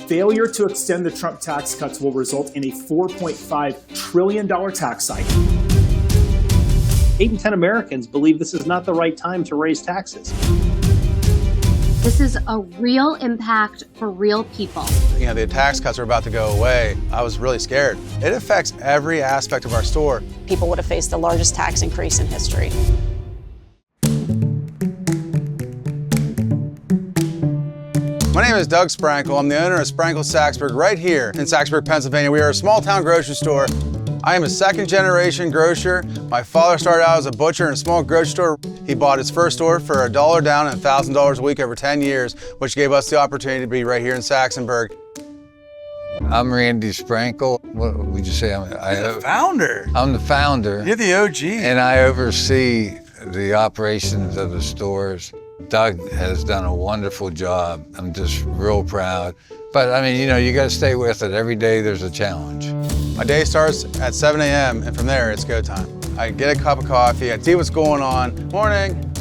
Failure to extend the Trump tax cuts will result in a $4.5 trillion tax cycle. 8 in 10 Americans believe this is not the right time to raise taxes. This is a real impact for real people. The tax cuts are about to go away. I was really scared. It affects every aspect of our store. People would have faced the largest tax increase in history. My name is Doug Sprankle. I'm the owner of Sprankle Saxburg right here in Saxburg, Pennsylvania. We are a small town grocery store. I am a second generation grocer. My father started out as a butcher in a small grocery store. He bought his first store for $1 down and $1,000 a week over 10 years, which gave us the opportunity to be right here in Saxonburg. I'm Randy Sprankle. What would you say? You're the founder. I'm the founder. You're the OG. And I oversee the operations of the stores. Doug has done a wonderful job. I'm just real proud. But I mean, you got to stay with it. Every day there's a challenge. My day starts at 7 a.m. and from there it's go time. I get a cup of coffee, I see what's going on. Morning.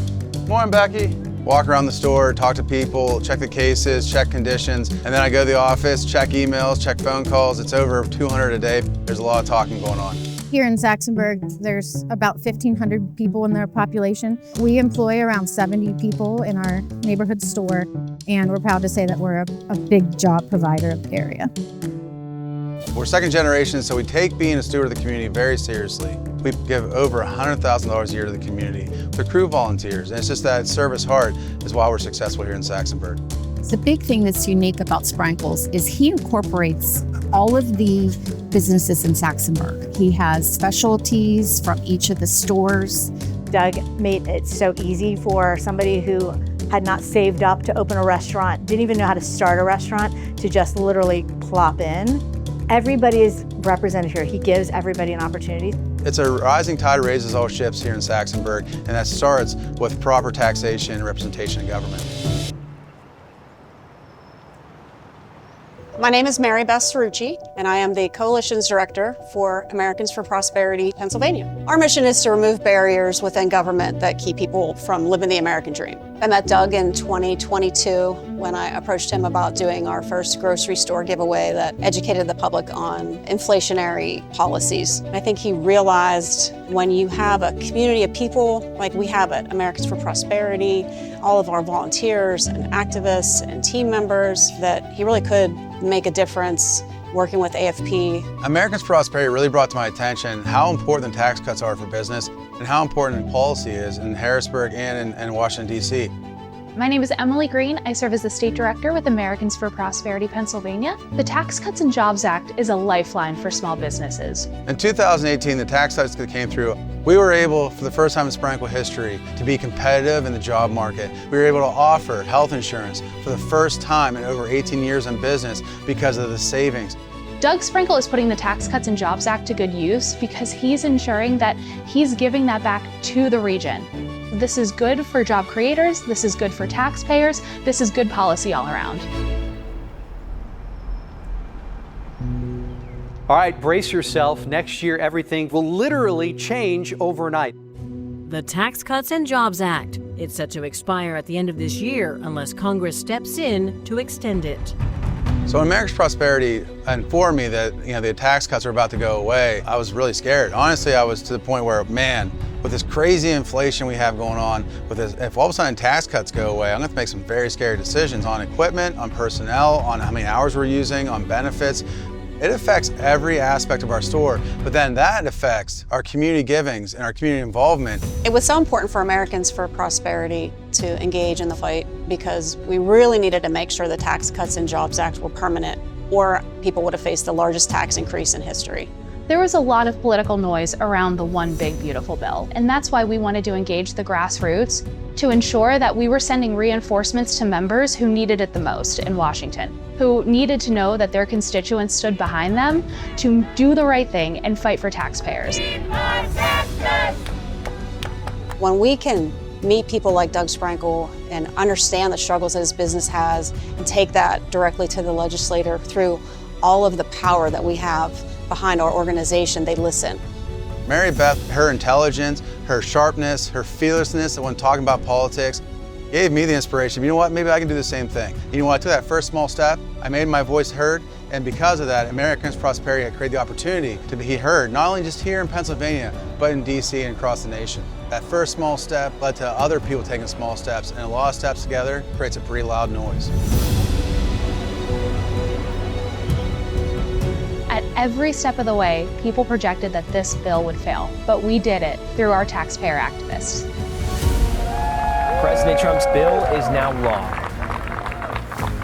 Morning, Becky. Walk around the store, talk to people, check the cases, check conditions, and then I go to the office, check emails, check phone calls. It's over 200 a day. There's a lot of talking going on. Here in Saxonburg, there's about 1,500 people in their population. We employ around 70 people in our neighborhood store, and we're proud to say that we're a big job provider of the area. We're second generation, so we take being a steward of the community very seriously. We give over $100,000 a year to the community with crew volunteers, and it's just that service heart is why we're successful here in Saxonburg. The big thing that's unique about Sprankle's is he incorporates all of the businesses in Saxonburg. He has specialties from each of the stores. Doug made it so easy for somebody who had not saved up to open a restaurant, didn't even know how to start a restaurant, to just literally plop in. Everybody is represented here. He gives everybody an opportunity. It's a rising tide raises all ships here in Saxonburg, and that starts with proper taxation and representation in government. My name is Mary Beth Cerrucci, and I am the Coalition's Director for Americans for Prosperity, Pennsylvania. Our mission is to remove barriers within government that keep people from living the American dream. I met Doug in 2022 when I approached him about doing our first grocery store giveaway that educated the public on inflationary policies. I think he realized when you have a community of people like we have at Americans for Prosperity, all of our volunteers and activists and team members, that he really could make a difference working with AFP. Americans for Prosperity really brought to my attention how important the tax cuts are for business and how important policy is in Harrisburg and in Washington, D.C. My name is Emily Green. I serve as the State Director with Americans for Prosperity, Pennsylvania. The Tax Cuts and Jobs Act is a lifeline for small businesses. In 2018, the tax cuts that came through, we were able, for the first time in Sprankle history, to be competitive in the job market. We were able to offer health insurance for the first time in over 18 years in business because of the savings. Doug Sprankle is putting the Tax Cuts and Jobs Act to good use because he's ensuring that he's giving that back to the region. This is good for job creators, this is good for taxpayers, this is good policy all around. All right, brace yourself. Next year, everything will literally change overnight. The Tax Cuts and Jobs Act. It's set to expire at the end of this year unless Congress steps in to extend it. So when Americans for Prosperity informed me that the tax cuts were about to go away, I was really scared. Honestly, I was to the point where, man, with this crazy inflation we have going on, with this, if all of a sudden tax cuts go away, I'm going to make some very scary decisions on equipment, on personnel, on how many hours we're using, on benefits. It affects every aspect of our store, but then that affects our community givings and our community involvement. It was so important for Americans for Prosperity to engage in the fight because we really needed to make sure the Tax Cuts and Jobs Act were permanent, or people would have faced the largest tax increase in history. There was a lot of political noise around the one big beautiful bill, and that's why we wanted to engage the grassroots to ensure that we were sending reinforcements to members who needed it the most in Washington, who needed to know that their constituents stood behind them to do the right thing and fight for taxpayers. When we can meet people like Doug Sprankle and understand the struggles that his business has and take that directly to the legislator through all of the power that we have behind our organization, they listen. Mary Beth, her intelligence, her sharpness, her fearlessness when talking about politics, gave me the inspiration. You know what, maybe I can do the same thing. You know what, I took that first small step, I made my voice heard, and because of that, Americans for Prosperity had created the opportunity to be heard, not only just here in Pennsylvania, but in DC and across the nation. That first small step led to other people taking small steps, and a lot of steps together creates a pretty loud noise. At every step of the way, people projected that this bill would fail, but we did it through our taxpayer activists. President Trump's bill is now law.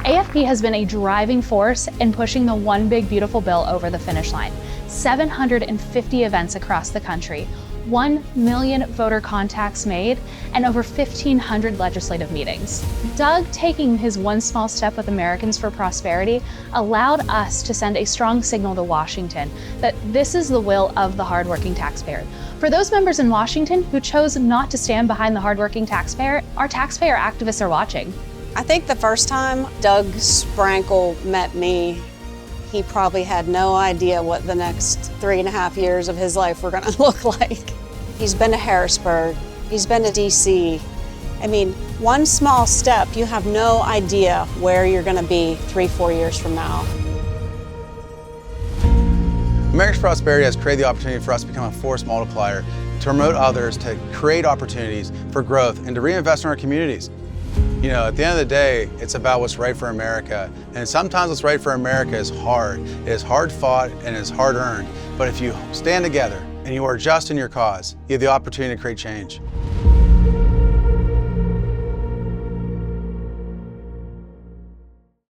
AFP has been a driving force in pushing the One Big Beautiful Bill over the finish line. 750 events across the country, 1 million voter contacts made, and over 1,500 legislative meetings. Doug taking his one small step with Americans for Prosperity allowed us to send a strong signal to Washington that this is the will of the hardworking taxpayer. For those members in Washington who chose not to stand behind the hardworking taxpayer, our taxpayer activists are watching. I think the first time Doug Sprankle met me, he probably had no idea what the next 3.5 years of his life were going to look like. He's been to Harrisburg, he's been to DC. I mean, one small step, you have no idea where you're going to be 3-4 years from now. Americans for Prosperity has created the opportunity for us to become a force multiplier, to promote others, to create opportunities for growth, and to reinvest in our communities. You know, at the end of the day, it's about what's right for America. And sometimes what's right for America is hard. It is hard fought and it's hard earned. But if you stand together and you are just in your cause, you have the opportunity to create change.